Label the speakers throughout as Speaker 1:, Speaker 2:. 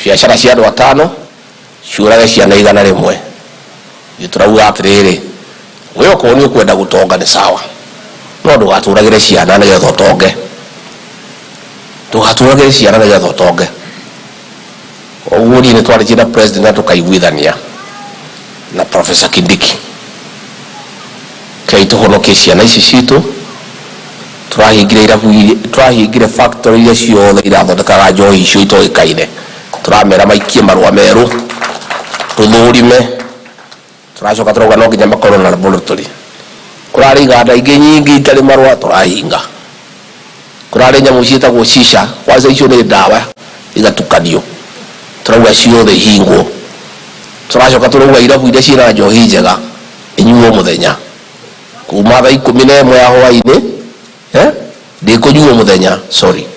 Speaker 1: biashara cia andũ atano ciũrage ciana 100 giturauga atiriri wewe ko ni ukwenda gutonga ni sawa no ndugaturagire ciana nigetha utonge ndugaturagire ciana nigetha utonge oguo ni twari na president tukaiguithania na Professor Kindiki kai tuhonokie ciana ici citu turahingire factory iria ciothe irathondekaga njohi icio itoikaine turamera maikie marua meru tuthurime turacoka turauga no nginya makorwo na laboratory kurari iganda ingĩ nyingĩ itarĩ marua turahinga kurari nyamu ciĩtagwo shisha kwanza icio nĩ ndawa igatukanio turauga ciothe ihingwo turacoka turauga irabu iria ciĩna njohi njega inyuo muthenya kuma thaa 11 ya hwaĩ-inĩ ndĩkũnyuo muthenya sorry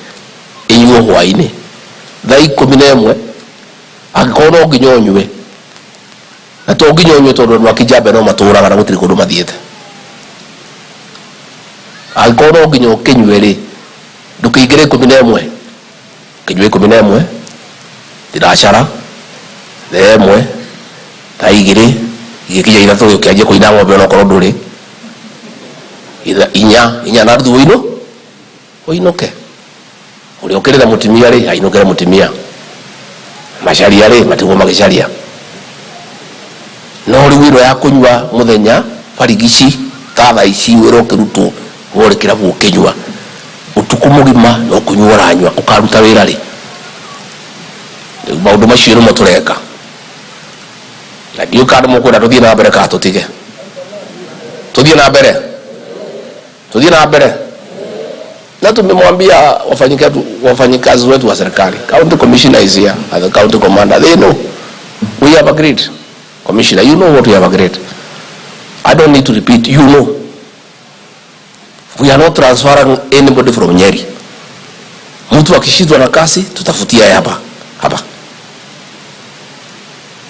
Speaker 1: inyuo hwaĩ-inĩ thaa 11 angĩkorwo no nginya ũnyue na to nginya ũnyue tondũ andũ a Kĩjambe no matũraga na gũtirĩ kũndũ mathiĩte angĩkorwo no nginya ũkĩnyue rĩ ndũkĩingĩre 11 kĩnyue 11 thinacara thaa 1 thaa 2 igĩkinya 3 ũkĩanjia kũina ng'ombe ona korwo ndũrĩ inya na ruthu uinuke uri ukirira mutimia ri ainukira mutimia macharia ri matigo magicaria no ri wiro ya kunywa muthenya farigici tatha ici wiro kirutu wore kirabu ukinywa utuku mugima no kunywa ranywa ukaruta wira ri maundu macio no matureka na dio kana mukwenda tuthie na mbere ka tutige tuthie na mbere na tumemwambia wafanyikazi wetu wa serikali. County commissioner is here as the county commander. They know we have agreed. Commissioner, you know what we have agreed. I don't need to repeat. You know we are not transferring anybody from Nyeri. Mtu akishitwa na kasi tutafutia hapa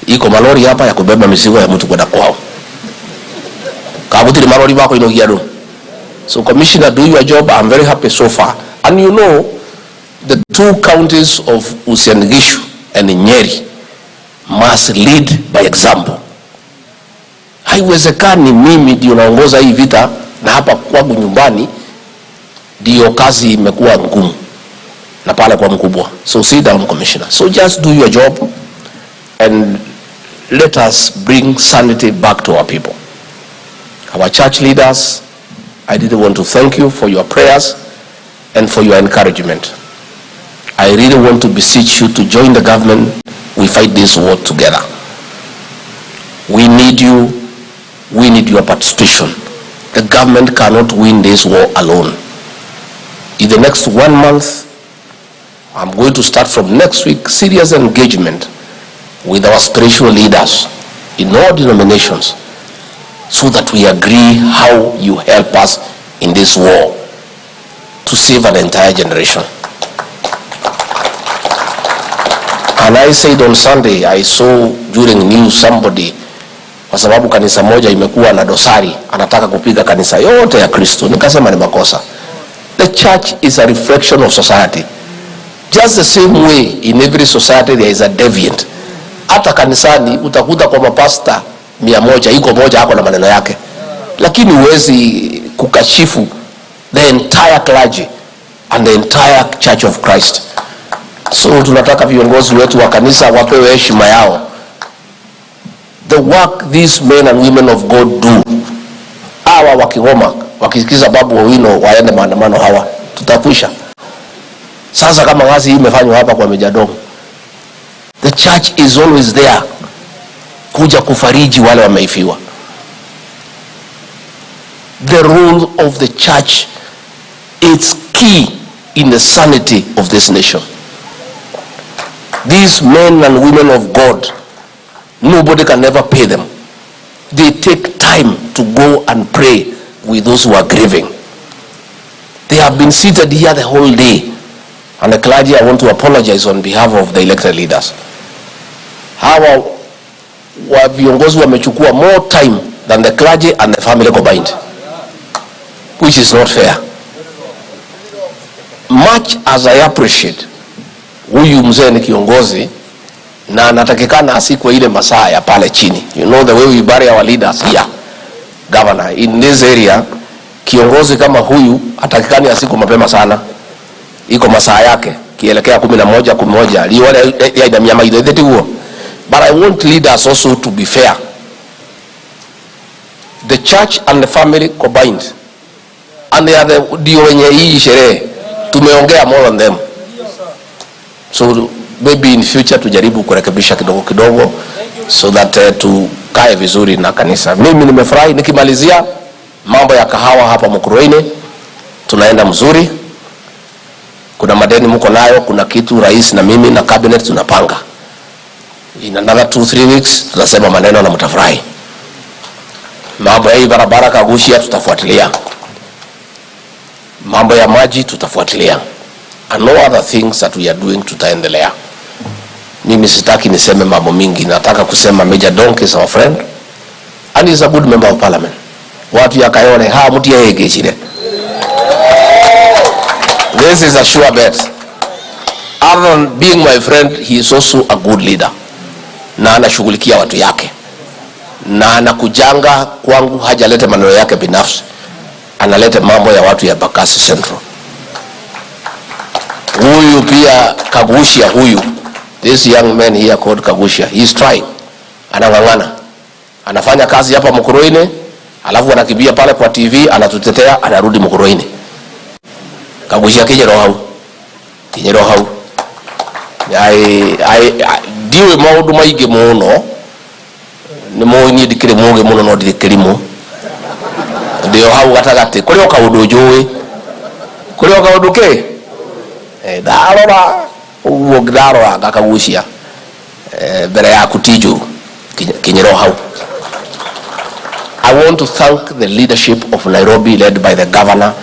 Speaker 1: iko malori hapa ya kubeba mizigo ya mtu kwenda kwao kabutiri malori bako inogia do. So Commissioner, do your job. I'm very happy so far. And you know, the 2 counties of Uasin Gishu and Nyeri must lead by example. Haiwezekani mimi ndio naongoza hii vita na hapa kwangu nyumbani ndio kazi imekuwa ngumu na pale kwa mkubwa. So sit down, Commissioner. So just do your job and let us bring sanity back to our people. Our church leaders, I did want to thank you for your prayers and for your encouragement. I really want to beseech you to join the government. We fight this war together. We need you. We need your participation. The government cannot win this war alone. In the next 1 month, I'm going to start from next week serious engagement with our spiritual leaders in all denominations, so that we agree how you help us in this war to save an entire generation. And I said on Sunday, I saw during news somebody, kwa sababu kanisa moja imekuwa na dosari, anataka kupiga kanisa yote ya Kristo. Nikasema ni makosa. The church is a reflection of society. Just the same way in every society there is a deviant. Hata kanisani utakuta kwa mapasta 100 iko moja hako na maneno yake, lakini huwezi kukashifu the entire clergy and the entire Church of Christ. So tunataka viongozi wetu wa kanisa wapewe heshima yao. The work these men and women of God do, hawa wakigoma wakisikiza Babu Owino waende maandamano, hawa tutakwisha. Sasa kama ngazi hii imefanywa hapa kwa Mejadong, the church is always there kuja kufariji wale wameifiwa. The role of the church, it's key in the sanity of this nation. These men and women of God, nobody can ever pay them. They take time to go and pray with those who are grieving. They have been seated here the whole day. And the clergy, I want to apologize on behalf of the elected leaders. Hawa wa viongozi wamechukua more time than the clergy and the family combined, which is not fair. Much as I appreciate huyu mzee ni kiongozi, na natakikana asikwe ile masaa ya pale chini. You know the way we bury our leaders here, governor, in this area. Kiongozi kama huyu atakikani asikwe mapema sana, iko masaa yake kielekea 11 liwale ya idamia idete huo. But I want leaders also to be fair. The church and the family combined, and they are the wenye hii sherehe tumeongea more on them. So maybe in future tujaribu kurekebisha kidogo kidogo so that tukae vizuri na kanisa. Mimi nimefurahi. Nikimalizia mambo ya kahawa hapa Mukurweini tunaenda mzuri. Kuna madeni mko nayo, kuna kitu rais na mimi na cabinet tunapanga. In another 2-3 weeks tutasema maneno na mtafurahi. Mambo ya barabara Kagushia tutafuatilia. Mambo ya maji tutafuatilia. And no other things that we are doing tutaendelea. Mimi sitaki niseme mambo mingi, nataka kusema Major Donk is our friend and he is a good member of parliament. Watu ya Kayole mtu yeye chile. This is a sure bet. Other than being my friend, he is also a good leader. Na anashughulikia watu yake. Na anakujanga kwangu, hajaleta maneno yake binafsi. Analeta mambo ya watu ya Bakasi Central. Huyu pia Kagushia huyu. This young man here called Kagushia, he is trying. Anangangana. Anafanya kazi hapa Mukurweini, alafu anakimbia pale kwa TV, anatutetea, anarudi Mukurweini. Kagushia kinyero hau. Diwe maundu maige muno. Ni moini dikire muge muno no dikirimo. Ndio hau gatagati. Kuri okaundu njui. Kuri okaundu ke? Darora uwo darora Gakagushia. Mbere ya kutiju kinyero hau. I want to thank the leadership of Nairobi led by the governor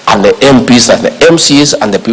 Speaker 1: and the MPs and the MCs and the people